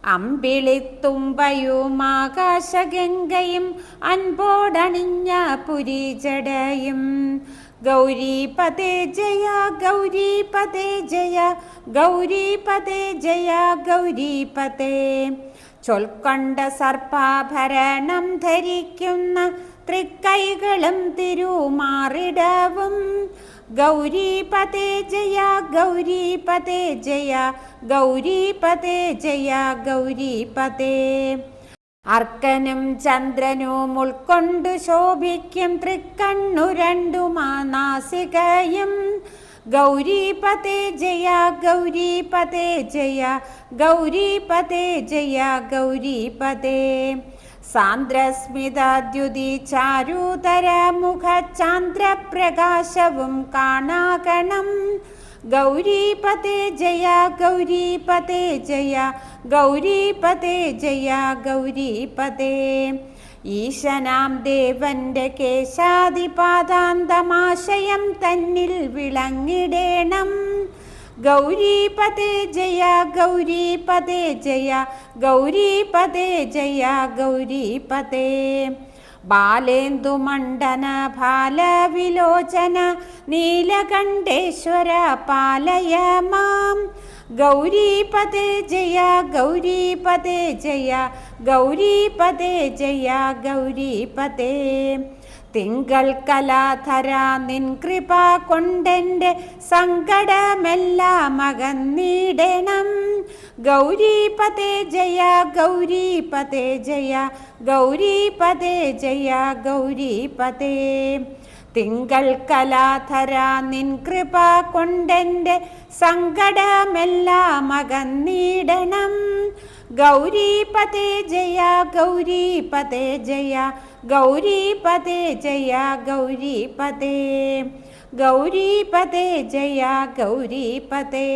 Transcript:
അമ്പിളിത്തുമ്പയും ആകാശഗംഗയും അൻപോടണിഞ്ഞ പുരിജടയും. ഗൗരീപദേ ജയ ഗൗരീപദേ ജയ ഗൗരീപദേ ജയ ഗൗരീപദേ. ചൊൽക്കൊണ്ട സർപ്പാഭരണം ധരിക്കുന്ന തൃക്കൈകളും തിരുമാറിടവും. ഗൗരീപദേ ജയ ഗൗരീപദേ ജയ ഗൗരീപദേ ജയ ഗൗരീപദേ. അർക്കനും ചന്ദ്രനും ഉൾക്കൊണ്ടു ശോഭിക്കും തൃക്കണ്ണു രണ്ടുമാ നാസികയും. ഗൗരീപദേ ജയ ഗൗരീപദേ ജയ ഗൗരീപദേ ജയ ഗൗരീപദേ. സാന്ദ്രസ്മിതദ്യുതി ചാരുതര മുഖ ചാന്ദ്രപ്രകാശവും കാണാകണം. ഗൗരീപദേ ജയ ഗൗരീപദേ ജയ ഗൗരീപദേ ജയ ഗൗരീപദേ. ഈശനാം ദേവന്റെ കേശാദിപാദാന്തമാശയം തന്നിൽ വിളങ്ങിടേണം. ഗൗരീപദേ ജയ ഗൗരീപദേ ജയ ഗൗരീപദേ ജയ ഗൗരീപദേ. ബാലേന്ദുമണ്ഡന ഭാലവിലോചന നീലകണ്ഠേശ്വര പാലയ മാം. ഗൗരീപദേ ജയ ഗൗരീപദേ ജയ ഗൗരീപദേ ജയ ഗൗരീപദേ. തിങ്കൾ കലാധര നിൻ കൃപ കൊണ്ടെൻ്റെ സങ്കടമെല്ലാം അകന്നിടണം. ഗൗരീപദേ ജയ ഗൗരീപദേ ജയ ഗൗരീപദേ ജയ ഗൗരീപദേ. തിങ്കൾ കലാധര നിൻ കൃപ കൊണ്ടെൻ്റെ സങ്കടമെല്ലാം അകന്നിടണം. ഗൗരീപദേ ജയ ഗൗരീപദേ ജയ ഗൗരീപദേ ജയ ഗൗരീപദേ. ഗൗരീപദേ ജയ ഗൗരീപദേ.